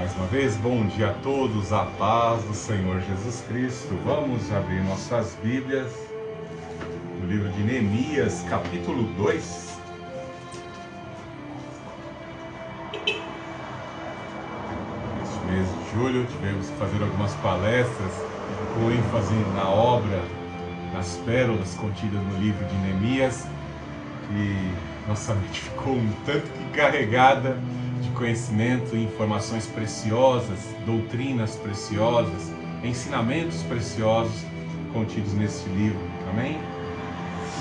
Mais uma vez, bom dia a todos, a paz do Senhor Jesus Cristo. Vamos abrir nossas Bíblias no livro de Neemias, capítulo 2. Neste mês de julho tivemos que fazer algumas palestras com ênfase na obra, nas pérolas contidas no livro de Neemias, e nossa mente ficou um tanto que carregada de conhecimento e informações preciosas, doutrinas preciosas, ensinamentos preciosos contidos neste livro. Amém?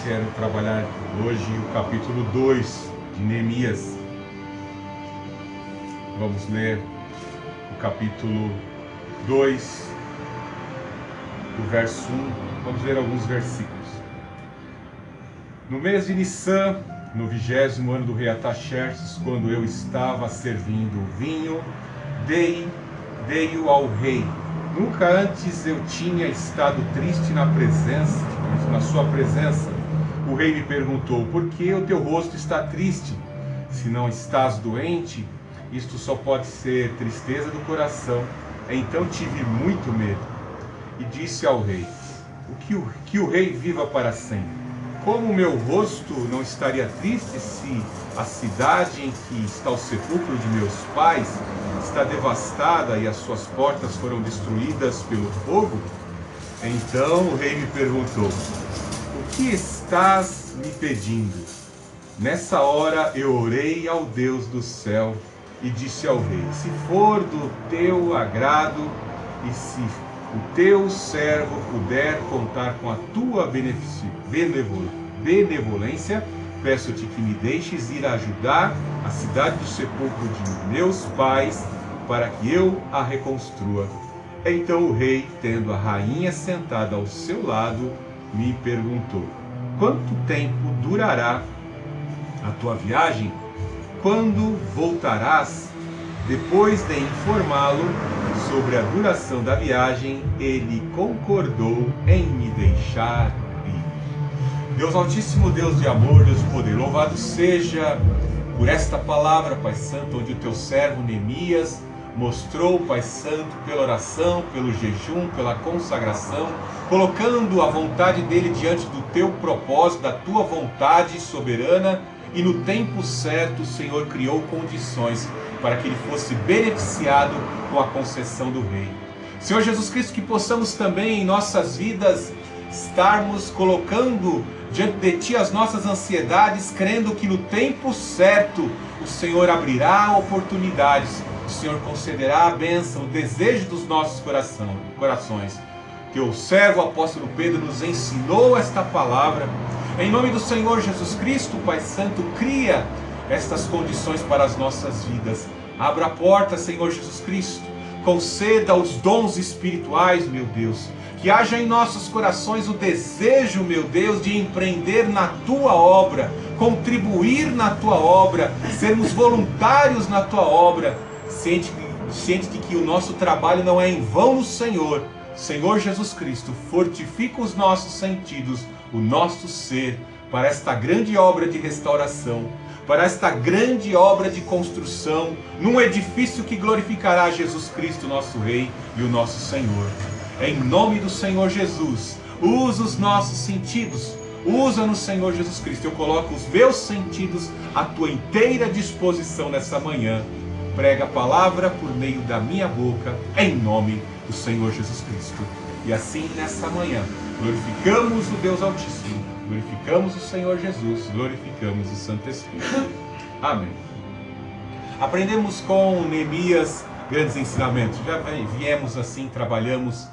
Quero trabalhar hoje o capítulo 2 de Neemias. Vamos ler o capítulo 2, do verso 1. Vamos ler alguns versículos. No mês de Nissan, no 20º ano do rei Artaxerxes, quando eu estava servindo o vinho, dei-o ao rei. Nunca antes eu tinha estado triste na sua presença. O rei me perguntou: por que o teu rosto está triste? Se não estás doente, isto só pode ser tristeza do coração. Então tive muito medo e disse ao rei: que o rei viva para sempre. Como o meu rosto não estaria triste se a cidade em que está o sepulcro de meus pais está devastada e as suas portas foram destruídas pelo fogo? Então o rei me perguntou: o que estás me pedindo? Nessa hora eu orei ao Deus do céu e disse ao rei: se for do teu agrado e se o teu servo puder contar com a tua benevolência, peço-te que me deixes ir ajudar a cidade do sepulcro de meus pais, para que eu a reconstrua. Então o rei, tendo a rainha sentada ao seu lado, me perguntou: quanto tempo durará a tua viagem? Quando voltarás? Depois de informá-lo sobre a duração da viagem, ele concordou em me deixar ir. Deus Altíssimo, Deus de amor, Deus de poder, louvado seja por esta palavra, Pai Santo, onde o teu servo Neemias mostrou, Pai Santo, pela oração, pelo jejum, pela consagração, colocando a vontade dele diante do teu propósito, da tua vontade soberana, e no tempo certo o Senhor criou condições para que ele fosse beneficiado com a concessão do rei. Senhor Jesus Cristo, que possamos também em nossas vidas estarmos colocando diante de Ti as nossas ansiedades, crendo que no tempo certo o Senhor abrirá oportunidades, o Senhor concederá a bênção, o desejo dos nossos corações. Teu servo, o apóstolo Pedro, nos ensinou esta palavra. Em nome do Senhor Jesus Cristo, Pai Santo, cria estas condições para as nossas vidas. Abra a porta, Senhor Jesus Cristo. Conceda os dons espirituais, meu Deus. Que haja em nossos corações o desejo, meu Deus, de empreender na Tua obra, contribuir na Tua obra, sermos voluntários na Tua obra, ciente de que o nosso trabalho não é em vão no Senhor. Senhor Jesus Cristo, fortifica os nossos sentidos, o nosso ser, para esta grande obra de restauração, para esta grande obra de construção, num edifício que glorificará Jesus Cristo, nosso Rei e o nosso Senhor. Em nome do Senhor Jesus, usa os nossos sentidos, usa-nos, Senhor Jesus Cristo. Eu coloco os meus sentidos à tua inteira disposição nessa manhã. Prega a palavra por meio da minha boca, em nome do Senhor Jesus Cristo. E assim, nessa manhã, glorificamos o Deus Altíssimo, glorificamos o Senhor Jesus, glorificamos o Santo Espírito. Amém. Aprendemos com Neemias grandes ensinamentos. Já viemos assim, trabalhamos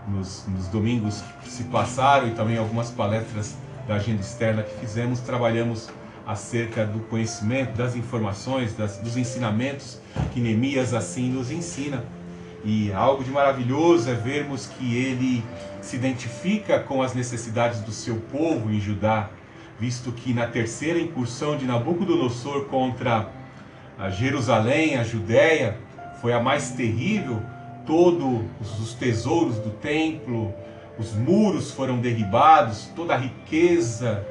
nos domingos que se passaram e também algumas palestras da agenda externa que fizemos, trabalhamos acerca do conhecimento, das informações, dos ensinamentos que Neemias assim nos ensina. E algo de maravilhoso é vermos que ele se identifica com as necessidades do seu povo em Judá, visto que na terceira incursão de Nabucodonosor contra a Jerusalém, a Judéia, foi a mais terrível. Todos os tesouros do templo, os muros foram derribados, toda a riqueza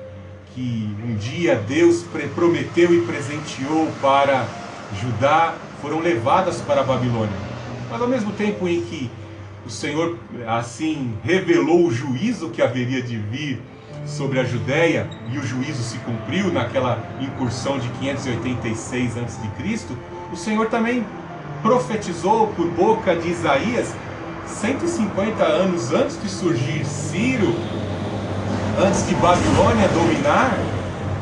que um dia Deus prometeu e presenteou para Judá foram levadas para a Babilônia. Mas ao mesmo tempo em que o Senhor assim revelou o juízo que haveria de vir sobre a Judéia, e o juízo se cumpriu naquela incursão de 586 a.C., o Senhor também profetizou por boca de Isaías, 150 anos antes de surgir Ciro, antes de Babilônia dominar,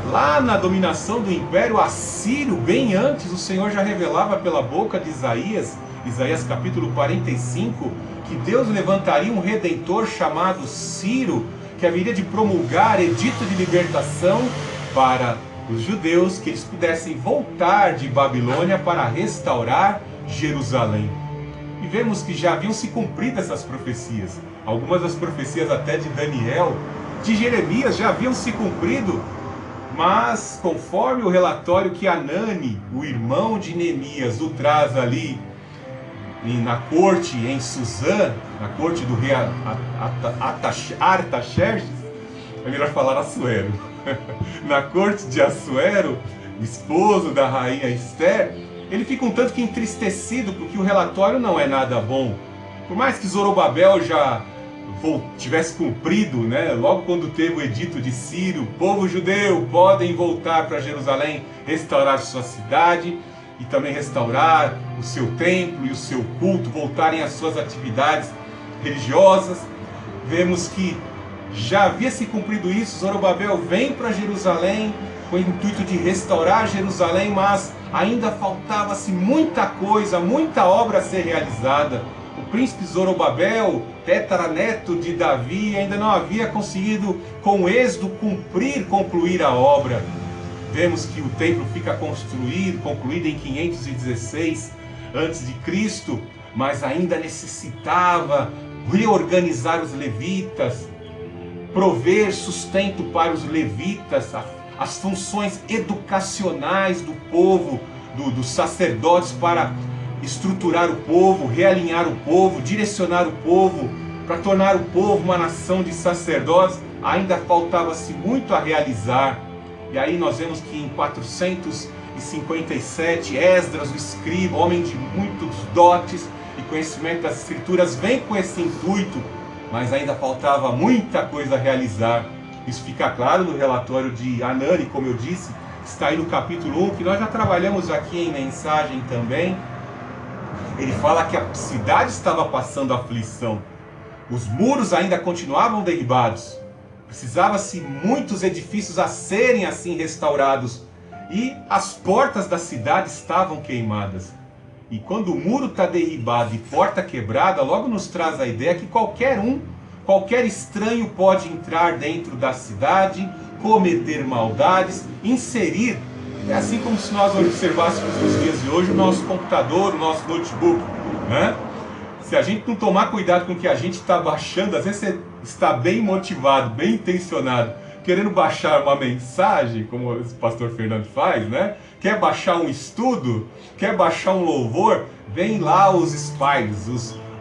lá na dominação do Império Assírio, bem antes, o Senhor já revelava pela boca de Isaías, Isaías capítulo 45, que Deus levantaria um redentor chamado Ciro, que haveria de promulgar edito de libertação para os judeus, que eles pudessem voltar de Babilônia para restaurar Jerusalém. E vemos que já haviam se cumprido essas profecias. Algumas das profecias até de Daniel, de Jeremias, já haviam se cumprido. Mas, conforme o relatório que Anani, o irmão de Neemias, o traz ali na corte em Suzã, na corte do rei Artaxerxes, é melhor falar Assuero, na corte de Assuero, esposo da rainha Esther, ele fica um tanto que entristecido, porque o relatório não é nada bom. Por mais que Zorobabel já tivesse cumprido, né, logo quando teve o edito de Ciro, povo judeu, podem voltar para Jerusalém, restaurar sua cidade e também restaurar o seu templo e o seu culto, voltarem às suas atividades religiosas. Vemos que já havia se cumprido isso. Zorobabel vem para Jerusalém com o intuito de restaurar Jerusalém, mas ainda faltava-se muita coisa, muita obra a ser realizada. O príncipe Zorobabel, tetaraneto de Davi, ainda não havia conseguido com êxito concluir a obra. Vemos que o templo fica concluído em 516 a.C., mas ainda necessitava reorganizar os levitas, prover sustento para os levitas, as funções educacionais do povo, dos sacerdotes, para estruturar o povo, realinhar o povo, direcionar o povo, para tornar o povo uma nação de sacerdotes. Ainda faltava-se muito a realizar. E aí nós vemos que em 457, Esdras, o escriba, homem de muitos dotes e conhecimento das escrituras, vem com esse intuito, mas ainda faltava muita coisa a realizar. Isso fica claro no relatório de Anani, como eu disse, está aí no capítulo 1, que nós já trabalhamos aqui em mensagem também. Ele fala que a cidade estava passando aflição, os muros ainda continuavam derribados, precisava-se muitos edifícios a serem assim restaurados, e as portas da cidade estavam queimadas. E quando o muro está derribado e porta quebrada, logo nos traz a ideia que qualquer estranho pode entrar dentro da cidade, cometer maldades, inserir. É assim como se nós observássemos nos dias de hoje o nosso computador, o nosso notebook, né? Se a gente não tomar cuidado com o que a gente está baixando, às vezes você está bem motivado, bem intencionado, querendo baixar uma mensagem, como o pastor Fernando faz, né? Quer baixar um estudo, quer baixar um louvor, vem lá os spys,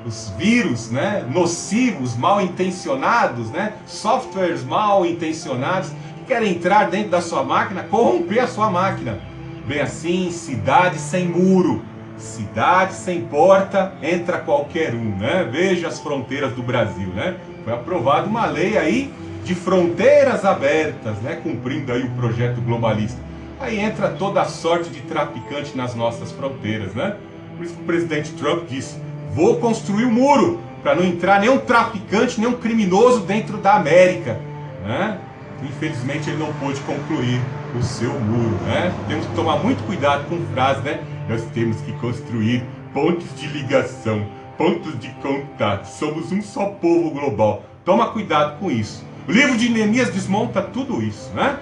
os vírus, né? Nocivos, mal intencionados, né? Softwares mal intencionados, querem entrar dentro da sua máquina, corromper a sua máquina. Bem assim, cidade sem muro, cidade sem porta, entra qualquer um, né? Veja as fronteiras do Brasil, né? Foi aprovada uma lei aí de fronteiras abertas, né? Cumprindo aí o projeto globalista. Aí entra toda a sorte de traficante nas nossas fronteiras, né? Por isso que o presidente Trump disse: vou construir um muro para não entrar nenhum traficante, nenhum criminoso dentro da América, né? Infelizmente ele não pôde concluir o seu muro, né? Temos que tomar muito cuidado com frases, né? Nós temos que construir pontos de ligação, pontos de contato. Somos um só povo global. Toma cuidado com isso. O livro de Neemias desmonta tudo isso, né?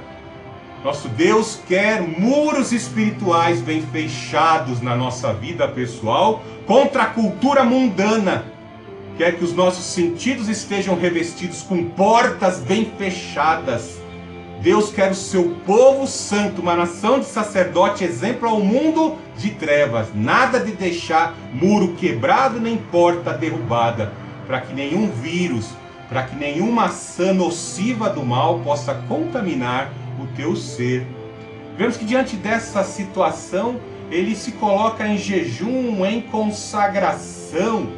Nosso Deus quer muros espirituais bem fechados na nossa vida pessoal contra a cultura mundana. Quer que os nossos sentidos estejam revestidos com portas bem fechadas. Deus quer o seu povo santo, uma nação de sacerdote, exemplo ao mundo de trevas. Nada de deixar muro quebrado nem porta derrubada, para que nenhum vírus, para que nenhuma ação nociva do mal possa contaminar o teu ser. Vemos que diante dessa situação, ele se coloca em jejum, em consagração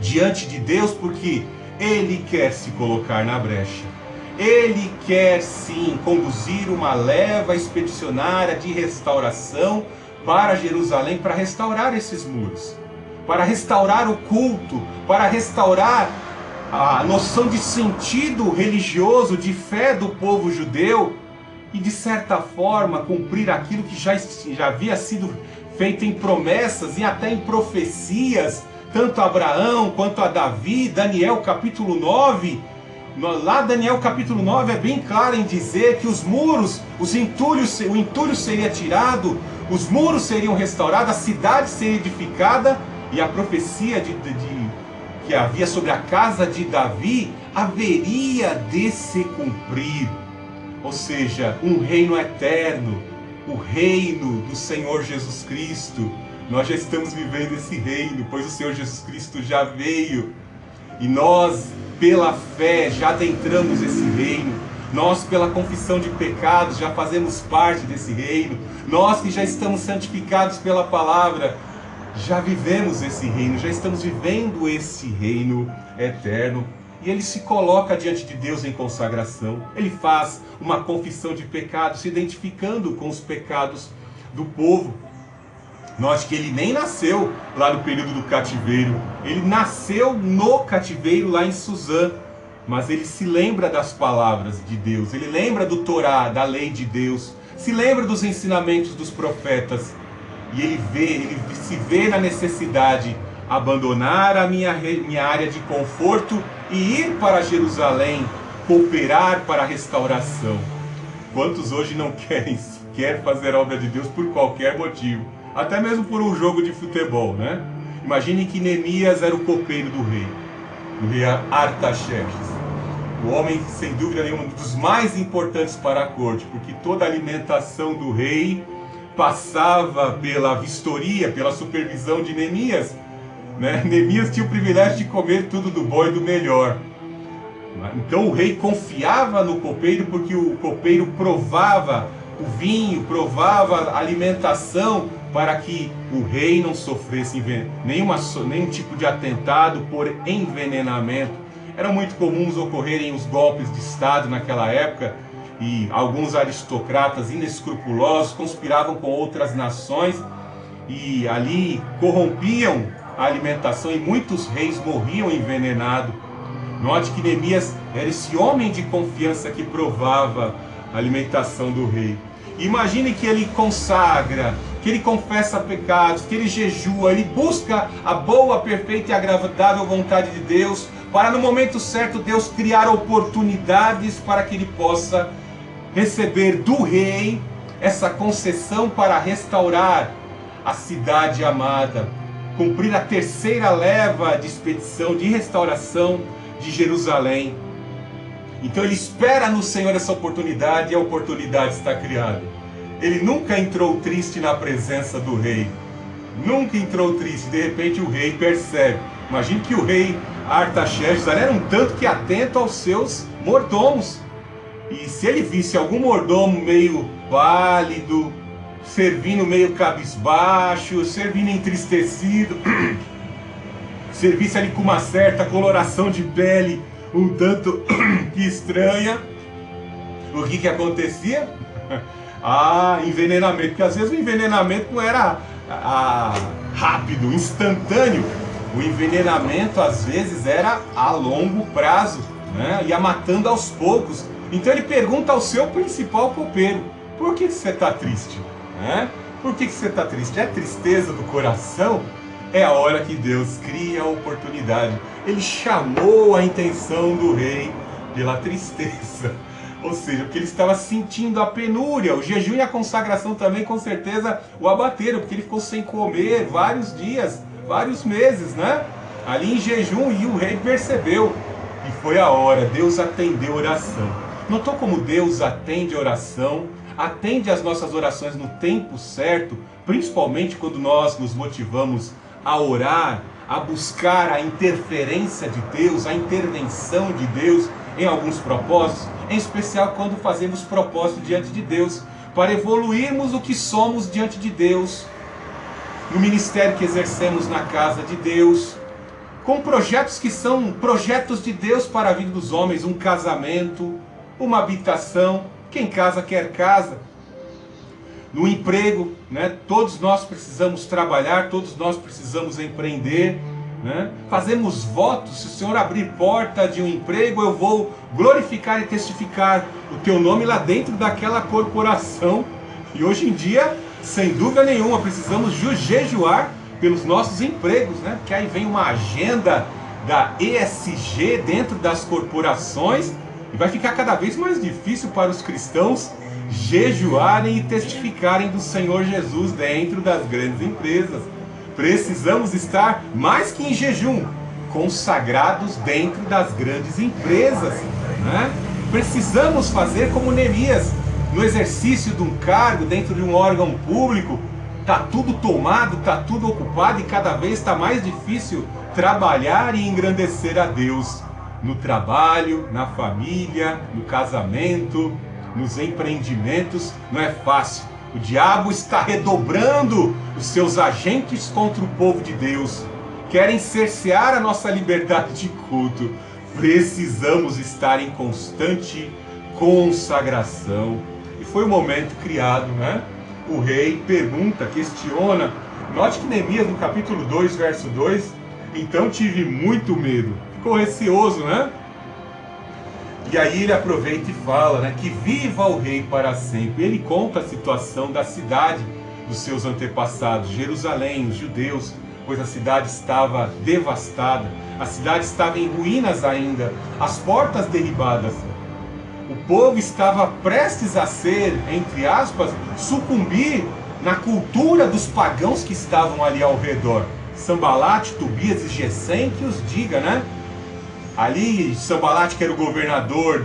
diante de Deus, porque ele quer se colocar na brecha. Ele quer sim conduzir uma leva expedicionária de restauração para Jerusalém, para restaurar esses muros, para restaurar o culto, para restaurar a noção de sentido religioso, de fé do povo judeu, e de certa forma cumprir aquilo que já havia sido feito em promessas e até em profecias, tanto a Abraão quanto a Davi. Daniel capítulo 9, lá Daniel capítulo 9 é bem claro em dizer que os muros, o entulho seria tirado, os muros seriam restaurados, a cidade seria edificada, e a profecia que havia sobre a casa de Davi haveria de se cumprir. Ou seja, um reino eterno, o reino do Senhor Jesus Cristo. Nós já estamos vivendo esse reino, pois o Senhor Jesus Cristo já veio. E nós, pela fé, já adentramos esse reino. Nós, pela confissão de pecados, já fazemos parte desse reino. Nós que já estamos santificados pela palavra, já vivemos esse reino, já estamos vivendo esse reino eterno. E ele se coloca diante de Deus em consagração. Ele faz uma confissão de pecados, se identificando com os pecados do povo. Note que ele nem nasceu lá no período do cativeiro. Ele nasceu no cativeiro lá em Suzã. Mas ele se lembra das palavras de Deus. Ele lembra do Torá, da lei de Deus. Se lembra dos ensinamentos dos profetas. E ele se vê na necessidade de abandonar a minha área de conforto e ir para Jerusalém, cooperar para a restauração. Quantos hoje não querem sequer fazer a obra de Deus por qualquer motivo? Até mesmo por um jogo de futebol, né? Imagine que Neemias era o copeiro do rei Artaxerxes. O homem, sem dúvida nenhuma, um dos mais importantes para a corte, porque toda a alimentação do rei passava pela vistoria, pela supervisão de Neemias. Neemias tinha o privilégio de comer tudo do bom e do melhor. Então o rei confiava no copeiro, porque o copeiro provava o vinho, provava a alimentação, para que o rei não sofresse nenhum tipo de atentado por envenenamento. Eram muito comuns ocorrerem os golpes de Estado naquela época, e alguns aristocratas inescrupulosos conspiravam com outras nações e ali corrompiam a alimentação, e muitos reis morriam envenenados. Note que Neemias era esse homem de confiança que provava a alimentação do rei. Imagine que ele consagra, que ele confessa pecados, que ele jejua, ele busca a boa, perfeita e agradável vontade de Deus, para no momento certo Deus criar oportunidades para que ele possa receber do rei essa concessão para restaurar a cidade amada, cumprir a terceira leva de expedição, de restauração de Jerusalém. Então ele espera no Senhor essa oportunidade, e a oportunidade está criada. Ele nunca entrou triste na presença do rei. Nunca entrou triste. De repente o rei percebe. Imagine que o rei Artaxerxes era um tanto que atento aos seus mordomos. E se ele visse algum mordomo meio pálido, servindo meio cabisbaixo, servindo entristecido, servisse ali com uma certa coloração de pele um tanto que estranha, o que acontecia? Envenenamento. Porque às vezes o envenenamento não era rápido, instantâneo. O envenenamento às vezes era a longo prazo, né? Ia matando aos poucos. Então ele pergunta ao seu principal copeiro: por que você está triste? Por que você está triste? É tristeza do coração? É a hora que Deus cria a oportunidade. Ele chamou a intenção do rei pela tristeza. Ou seja, porque ele estava sentindo a penúria. O jejum e a consagração também, com certeza, o abateram, porque ele ficou sem comer vários dias, vários meses, né? Ali em jejum, e o rei percebeu. E foi a hora, Deus atendeu a oração. Notou como Deus atende a oração? Atende as nossas orações no tempo certo, principalmente quando nós nos motivamos a orar, a buscar a interferência de Deus, a intervenção de Deus em alguns propósitos, em especial quando fazemos propósito diante de Deus. para evoluirmos o que somos diante de Deus, no ministério que exercemos na casa de Deus, com projetos que são projetos de Deus para a vida dos homens, um casamento, uma habitação, quem casa quer casa, no emprego, né? Todos nós precisamos trabalhar, todos nós precisamos empreender, né? Fazemos votos, se o Senhor abrir porta de um emprego, eu vou glorificar e testificar o teu nome lá dentro daquela corporação. E hoje em dia, sem dúvida nenhuma, precisamos jejuar pelos nossos empregos, né? Porque aí vem uma agenda da ESG dentro das corporações e vai ficar cada vez mais difícil para os cristãos jejuarem e testificarem do Senhor Jesus dentro das grandes empresas. Precisamos estar mais que em jejum, consagrados dentro das grandes empresas, né? Precisamos fazer como Neemias, no exercício de um cargo dentro de um órgão público. Está tudo tomado, está tudo ocupado e cada vez está mais difícil trabalhar e engrandecer a Deus no trabalho, na família, no casamento, nos empreendimentos. Não é fácil. O diabo está redobrando os seus agentes contra o povo de Deus. Querem cercear a nossa liberdade de culto. Precisamos estar em constante consagração. E foi o momento criado, né? O rei pergunta, questiona. Note que Neemias, no capítulo 2, verso 2, então tive muito medo. Ficou receoso, né? E aí ele aproveita e fala, né, que viva o rei para sempre. Ele conta a situação da cidade dos seus antepassados, Jerusalém, os judeus, pois a cidade estava devastada, a cidade estava em ruínas ainda, as portas derribadas. O povo estava prestes a ser, entre aspas, sucumbir na cultura dos pagãos que estavam ali ao redor. Sanbalate, Tobias e Gesem, que os diga, né? Ali, Sanbalate, que era o governador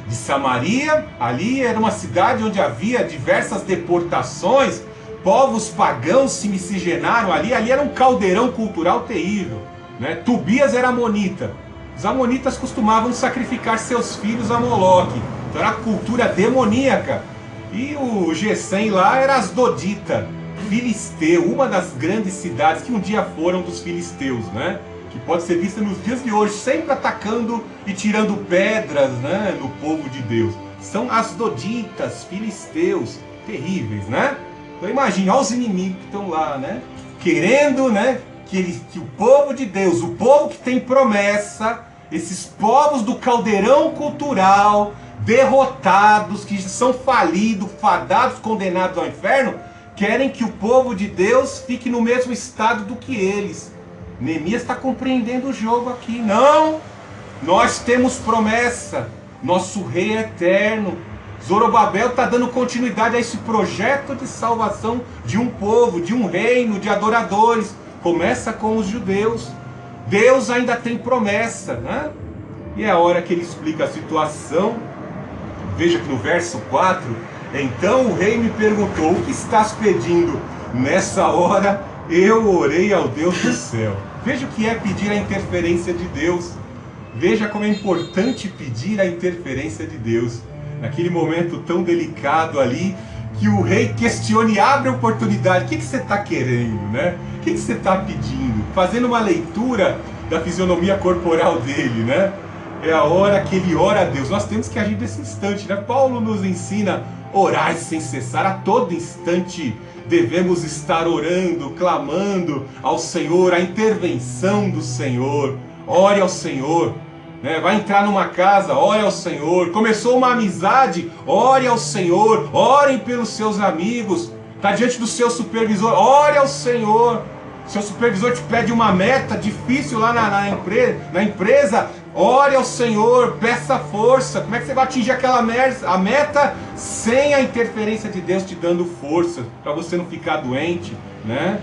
de Samaria, ali era uma cidade onde havia diversas deportações, povos pagãos se miscigenaram ali era um caldeirão cultural terrível, né? Tobias era amonita. Os amonitas costumavam sacrificar seus filhos a Moloque, então era a cultura demoníaca. E o Gesem lá era Asdodita, filisteu, uma das grandes cidades que um dia foram dos filisteus, né? Que pode ser vista nos dias de hoje, sempre atacando e tirando pedras, né, no povo de Deus. São asdoditas, filisteus, terríveis, né? Então imagine, olha os inimigos que estão lá, né? Querendo, né, que o povo de Deus, o povo que tem promessa, esses povos do caldeirão cultural, derrotados, que são falidos, fadados, condenados ao inferno, querem que o povo de Deus fique no mesmo estado do que eles. Neemias está compreendendo o jogo aqui. Não! Nós temos promessa. Nosso rei é eterno. Zorobabel está dando continuidade a esse projeto de salvação de um povo, de um reino, de adoradores. Começa com os judeus. Deus ainda tem promessa, né? E é a hora que ele explica a situação. Veja que no verso 4, então o rei me perguntou, o que estás pedindo? Nessa hora eu orei ao Deus do céu. Veja o que é pedir a interferência de Deus. Veja como é importante pedir a interferência de Deus. Naquele momento tão delicado ali, que o rei questiona e abre a oportunidade. O que você está querendo, né? O que você está pedindo? Fazendo uma leitura da fisionomia corporal dele, né? É a hora que ele ora a Deus. Nós temos que agir nesse instante, né? Paulo nos ensina a orar sem cessar. A todo instante devemos estar orando, clamando ao Senhor, a intervenção do Senhor. Ore ao Senhor, né? Vai entrar numa casa, ore ao Senhor. Começou uma amizade, ore ao Senhor. Orem pelos seus amigos. Está diante do seu supervisor, ore ao Senhor. Seu supervisor te pede uma meta difícil lá na empresa, ore ao Senhor, peça força. Como é que você vai atingir aquela meta sem a interferência de Deus te dando força, para você não ficar doente, né?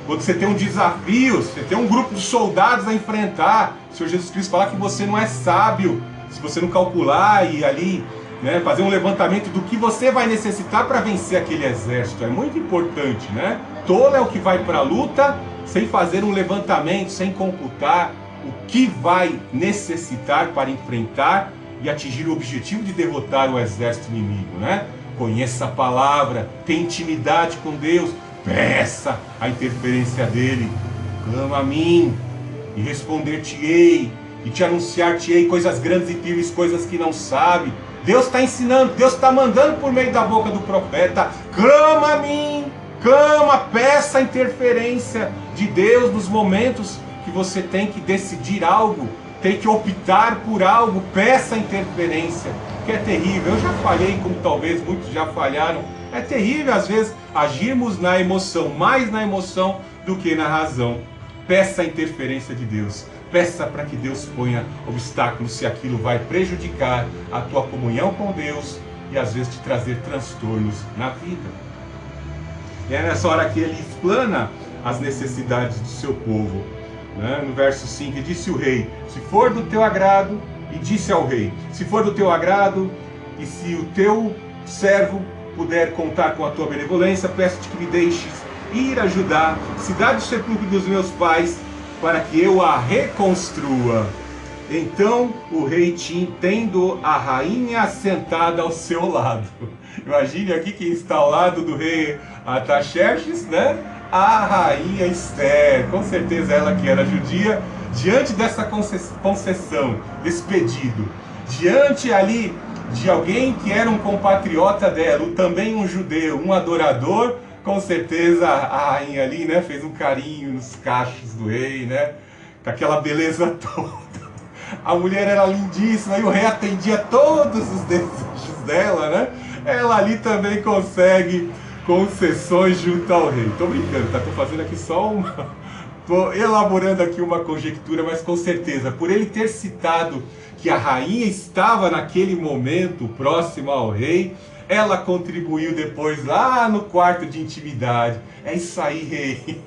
Quando você tem um desafio, você tem um grupo de soldados a enfrentar, o Senhor Jesus Cristo fala que você não é sábio, se você não calcular e ali, né, fazer um levantamento do que você vai necessitar para vencer aquele exército. É muito importante, né? Tolo é o que vai para a luta sem fazer um levantamento, sem computar o que vai necessitar para enfrentar e atingir o objetivo de derrotar o exército inimigo, né? conheça a palavra, tenha intimidade com Deus, peça a interferência dele. Clama a mim e responder-te-ei, e te anunciar-te-ei coisas grandes e firmes, coisas que não sabe. Deus está ensinando, Deus está mandando por meio da boca do profeta. Clama a mim, clama, peça a interferência de Deus nos momentos que você tem que decidir algo, tem que optar por algo. Peça a interferência, que é terrível. Eu já falhei, como talvez muitos já falharam. É terrível às vezes agirmos na emoção, mais na emoção do que na razão. Peça a interferência de Deus. Peça para que Deus ponha obstáculos se aquilo vai prejudicar a tua comunhão com Deus e às vezes te trazer transtornos na vida. E é nessa hora que ele explana as necessidades do seu povo. No verso 5, disse o rei: se for do teu agrado, e disse ao rei: se for do teu agrado, e se o teu servo puder contar com a tua benevolência, peço-te que me deixes ir a Judá, cidade do sepulcro dos meus pais, para que eu a reconstrua. Então o rei, tendo a rainha sentada ao seu lado. Imagine aqui quem está ao lado do rei Artaxerxes, a rainha Esther, com certeza ela que era judia, diante dessa concessão, desse pedido, diante ali de alguém que era um compatriota dela, também um judeu, um adorador, com certeza a rainha ali, fez um carinho nos cachos do rei, com aquela beleza toda. A mulher era lindíssima e o rei atendia todos os desejos dela, Ela ali também consegue concessões junto ao rei. Tô brincando, tá? Tô fazendo aqui só tô elaborando aqui uma conjectura, mas com certeza, por ele ter citado que a rainha estava naquele momento próximo ao rei, ela contribuiu depois lá no quarto de intimidade. É isso aí, rei.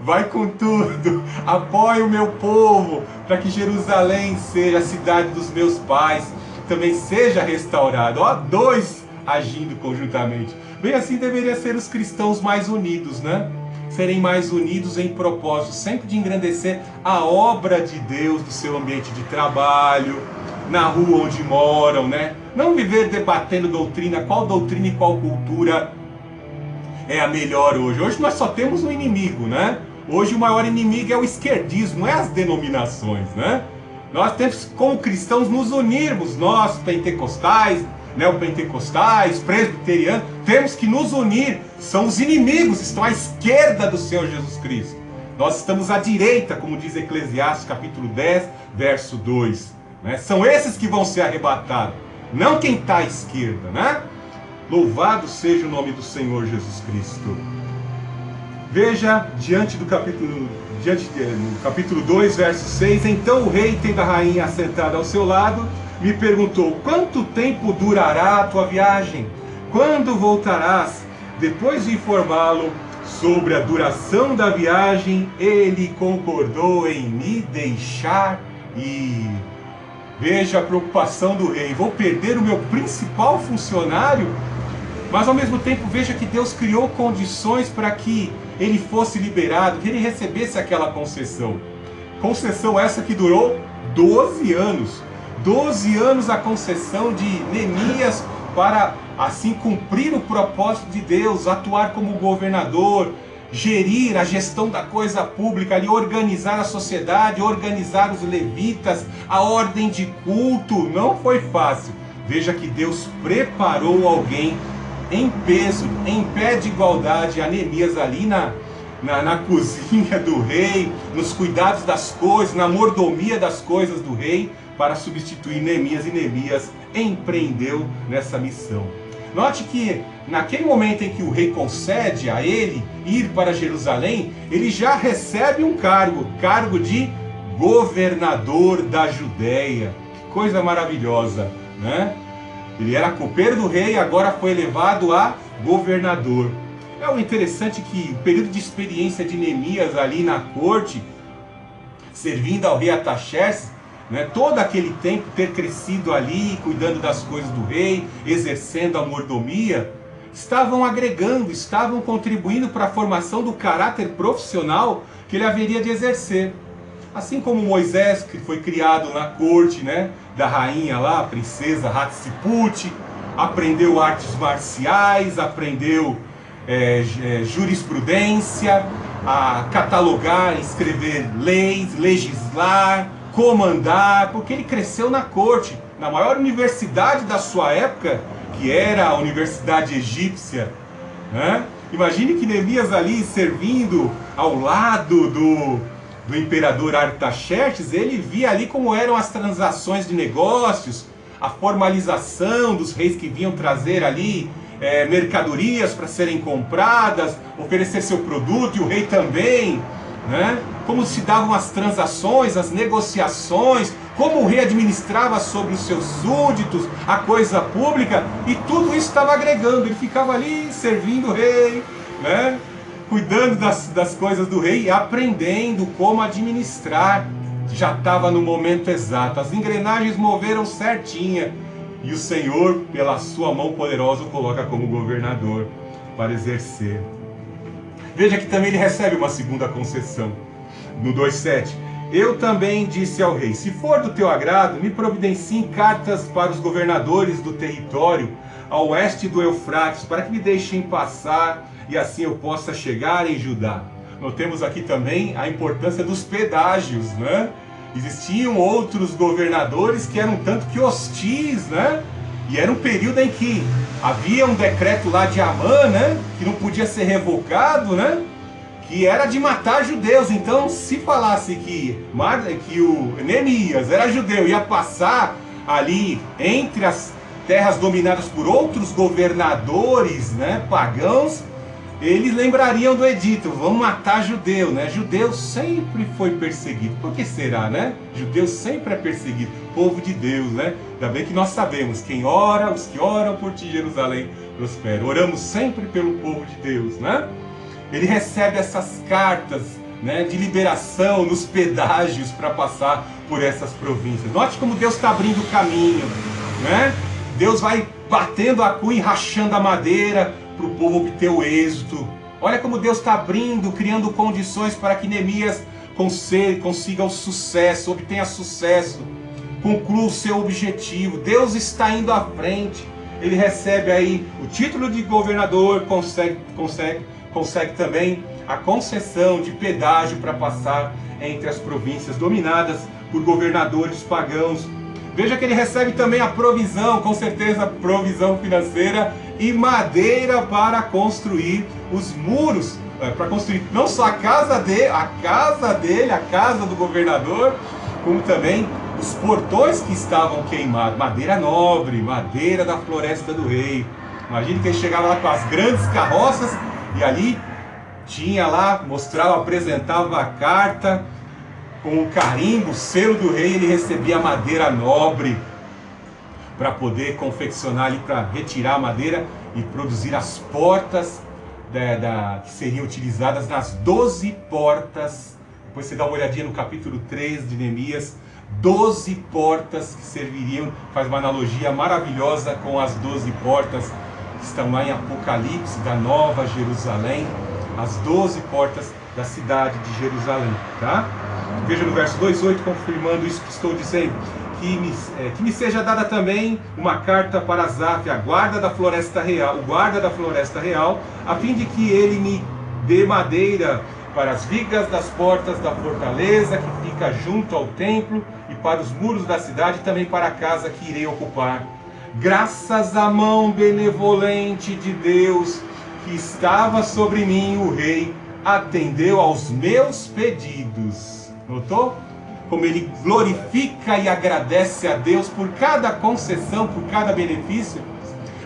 Vai com tudo, apoia o meu povo, para que Jerusalém seja a cidade dos meus pais, também seja restaurada. Ó, dois agindo conjuntamente. Bem assim deveria ser os cristãos mais unidos, Serem mais unidos em propósito, sempre de engrandecer a obra de Deus do seu ambiente de trabalho, na rua onde moram, Não viver debatendo qual doutrina e qual cultura é a melhor hoje. Hoje nós só temos um inimigo, Hoje o maior inimigo é o esquerdismo, não é as denominações, Nós temos, como cristãos, nos unirmos, nós pentecostais, neopentecostais, presbiterianos, temos que nos unir. São os inimigos, estão à esquerda do Senhor Jesus Cristo. Nós estamos à direita, como diz Eclesiastes capítulo 10, verso 2. São esses que vão ser arrebatados, não quem está à esquerda, Louvado seja o nome do Senhor Jesus Cristo. Veja, no capítulo 2, verso 6, então o rei, tendo a rainha assentada ao seu lado, me perguntou: quanto tempo durará a tua viagem? Quando voltarás? Depois de informá-lo sobre a duração da viagem, ele concordou em me deixar ir. Veja a preocupação do rei: vou perder o meu principal funcionário? Mas ao mesmo tempo veja que Deus criou condições para que ele fosse liberado, que ele recebesse aquela concessão. Concessão essa que durou 12 anos. 12 anos a concessão de Neemias para assim cumprir o propósito de Deus, atuar como governador, gerir a gestão da coisa pública, ali, organizar a sociedade, organizar os levitas, a ordem de culto. Não foi fácil. Veja que Deus preparou alguém em peso, em pé de igualdade, a Neemias ali na cozinha do rei, nos cuidados das coisas, na mordomia das coisas do rei, para substituir Neemias, e Neemias empreendeu nessa missão. Note que naquele momento em que o rei concede a ele ir para Jerusalém, ele já recebe um cargo de governador da Judéia. Que coisa maravilhosa, Ele era copeiro do rei e agora foi elevado a governador. É o interessante que o período de experiência de Neemias ali na corte, servindo ao rei Artaxerxes, todo aquele tempo ter crescido ali, cuidando das coisas do rei, exercendo a mordomia, estavam agregando, estavam contribuindo para a formação do caráter profissional que ele haveria de exercer. Assim como Moisés, que foi criado na corte da rainha lá, a princesa Hatshepsut, aprendeu artes marciais, aprendeu jurisprudência, a catalogar, escrever leis, legislar, comandar, porque ele cresceu na corte, na maior universidade da sua época, que era a Universidade Egípcia, né? Imagine que Neemias ali servindo ao lado do imperador Artaxerxes, ele via ali como eram as transações de negócios, a formalização dos reis que vinham trazer ali mercadorias para serem compradas, oferecer seu produto, e o rei também, né? Como se davam as transações, as negociações, como o rei administrava sobre os seus súditos, a coisa pública, e tudo isso estava agregando. Ele ficava ali servindo o rei, né? Cuidando das coisas do rei e aprendendo como administrar. Já estava no momento exato, as engrenagens moveram certinha, e o Senhor, pela sua mão poderosa, o coloca como governador para exercer. Veja que também ele recebe uma segunda concessão. No 2,7, eu também disse ao rei, se for do teu agrado, me providenciem cartas para os governadores do território a oeste do Eufrates, para que me deixem passar, e assim eu possa chegar em Judá. Notemos aqui também a importância dos pedágios, né? Existiam outros governadores que eram tanto que hostis, né? E era um período em que havia um decreto lá de Amã, né? Que não podia ser revogado, né? Que era de matar judeus. Então, se falasse que o Neemias era judeu e ia passar ali entre as terras dominadas por outros governadores, né, pagãos, eles lembrariam do edito, vamos matar judeu, né? Judeu sempre foi perseguido. Por que será, né? Judeu sempre é perseguido. Povo de Deus, né? Ainda bem que nós sabemos, quem ora, os que oram por ti, Jerusalém, prosperam. Oramos sempre pelo povo de Deus, né? Ele recebe essas cartas, né, de liberação nos pedágios para passar por essas províncias. Note como Deus está abrindo o caminho, né? Deus vai batendo a cunha e rachando a madeira para o povo obter o êxito. Olha como Deus está abrindo, criando condições para que Neemias consiga o sucesso, obtenha sucesso, conclua o seu objetivo. Deus está indo à frente. Ele recebe aí o título de governador, consegue também a concessão de pedágio para passar entre as províncias dominadas por governadores pagãos. Veja que ele recebe também a provisão, com certeza provisão financeira e madeira para construir os muros, para construir não só a casa dele, a casa do governador, como também os portões que estavam queimados, madeira nobre, madeira da floresta do rei. Imagine que ele chegava lá com as grandes carroças e ali tinha lá, apresentava a carta com o carimbo, o selo do rei. Ele recebia a madeira nobre para poder confeccionar ali, para retirar a madeira e produzir as portas que seriam utilizadas nas 12 portas. Depois você dá uma olhadinha no capítulo 3 de Neemias, 12 portas que serviriam, faz uma analogia maravilhosa com as 12 portas que estão lá em Apocalipse, da Nova Jerusalém, as 12 portas da cidade de Jerusalém, tá? Veja no verso 2,8, confirmando isso que estou dizendo, que me seja dada também uma carta para Asaf, o guarda da floresta real, a fim de que ele me dê madeira para as vigas das portas da fortaleza que fica junto ao templo e para os muros da cidade e também para a casa que irei ocupar. Graças à mão benevolente de Deus que estava sobre mim, o rei atendeu aos meus pedidos. Notou? Como ele glorifica e agradece a Deus por cada concessão, por cada benefício.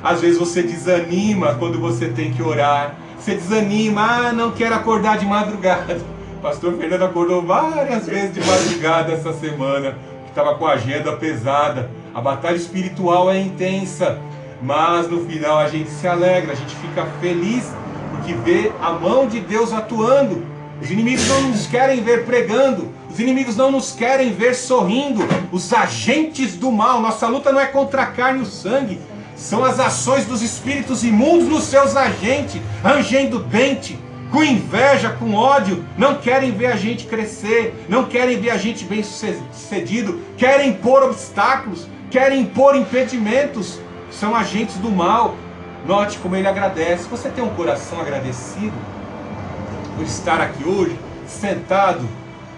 Às vezes você desanima quando você tem que orar. Você desanima, não quero acordar de madrugada. O pastor Fernando acordou várias vezes de madrugada essa semana, que estava com a agenda pesada. A batalha espiritual é intensa, mas no final a gente se alegra, a gente fica feliz, porque vê a mão de Deus atuando. Os inimigos não nos querem ver pregando, os inimigos não nos querem ver sorrindo. Os agentes do mal, nossa luta não é contra a carne e o sangue, são as ações dos espíritos imundos nos seus agentes, rangendo dente, com inveja, com ódio. Não querem ver a gente crescer, não querem ver a gente bem sucedido, querem impor obstáculos, querem impor impedimentos. são agentes do mal. Note como ele agradece. Você tem um coração agradecido por estar aqui hoje, sentado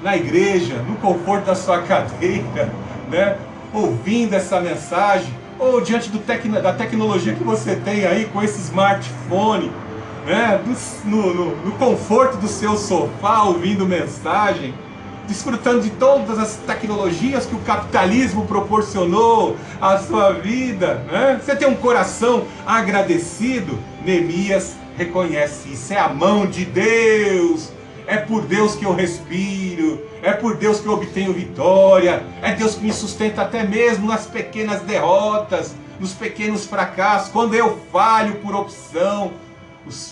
na igreja, no conforto da sua cadeira, né? Ouvindo essa mensagem, ou diante da tecnologia que você tem aí com esse smartphone, né? No conforto do seu sofá, ouvindo mensagem, desfrutando de todas as tecnologias que o capitalismo proporcionou à sua vida, né? Você tem um coração agradecido. Neemias reconhece isso, é a mão de Deus, é por Deus que eu respiro, é por Deus que eu obtenho vitória, é Deus que me sustenta até mesmo nas pequenas derrotas, nos pequenos fracassos, quando eu falho por opção,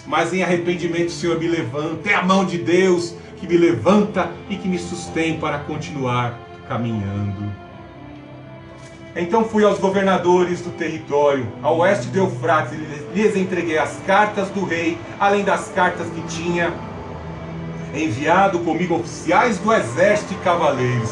mas em arrependimento o Senhor me levanta, é a mão de Deus que me levanta e que me sustém para continuar caminhando. Então fui aos governadores do território, ao oeste do Eufrates, e lhes entreguei as cartas do rei, além das cartas que tinha enviado comigo oficiais do exército e cavaleiros.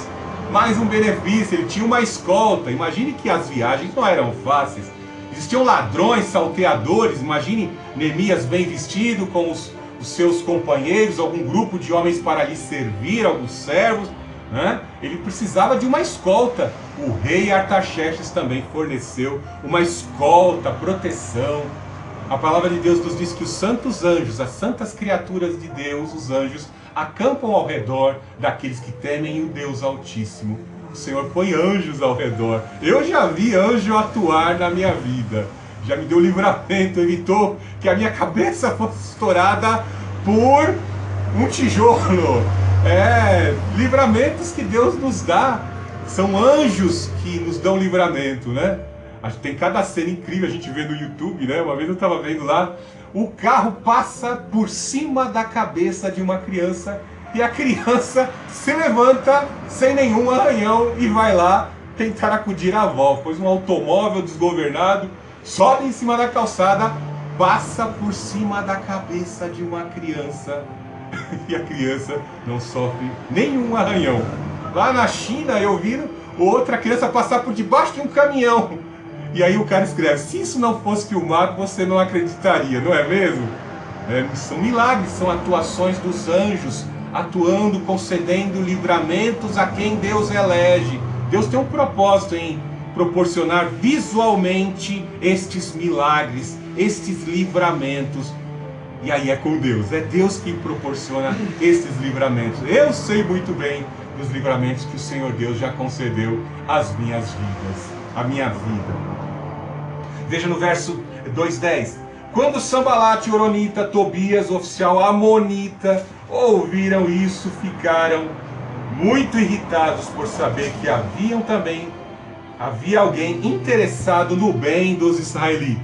Mais um benefício, ele tinha uma escolta. Imagine que as viagens não eram fáceis. Existiam ladrões, salteadores. Imagine Neemias bem vestido com os seus companheiros, algum grupo de homens para lhe servir, alguns servos, né? Ele precisava de uma escolta. O rei Artaxerxes também forneceu uma escolta, proteção. A palavra de Deus nos diz que os santos anjos, as santas criaturas de Deus, os anjos, acampam ao redor daqueles que temem o Deus Altíssimo. O Senhor põe anjos ao redor. Eu já vi anjo atuar na minha vida. Já me deu livramento, evitou que a minha cabeça fosse estourada por um tijolo. Livramentos que Deus nos dá. São anjos que nos dão livramento, né? Tem cada cena incrível, a gente vê no YouTube, né? Uma vez eu estava vendo lá, o carro passa por cima da cabeça de uma criança e a criança se levanta sem nenhum arranhão e vai lá tentar acudir a avó, pois um automóvel desgovernado sobe em cima da calçada, passa por cima da cabeça de uma criança e a criança não sofre nenhum arranhão. Lá na China eu vi outra criança passar por debaixo de um caminhão. E aí o cara escreve, se isso não fosse filmado, você não acreditaria, não é mesmo? São milagres, são atuações dos anjos, atuando, concedendo livramentos a quem Deus elege. Deus tem um propósito em proporcionar visualmente estes milagres, estes livramentos. E aí é com Deus, é Deus que proporciona estes livramentos. Eu sei muito bem dos livramentos que o Senhor Deus já concedeu às minhas vidas, à minha vida. Veja no verso 2:10. Quando Sambalate, Horonita, Tobias, oficial amonita, ouviram isso, ficaram muito irritados por saber que havia alguém interessado no bem dos israelitas.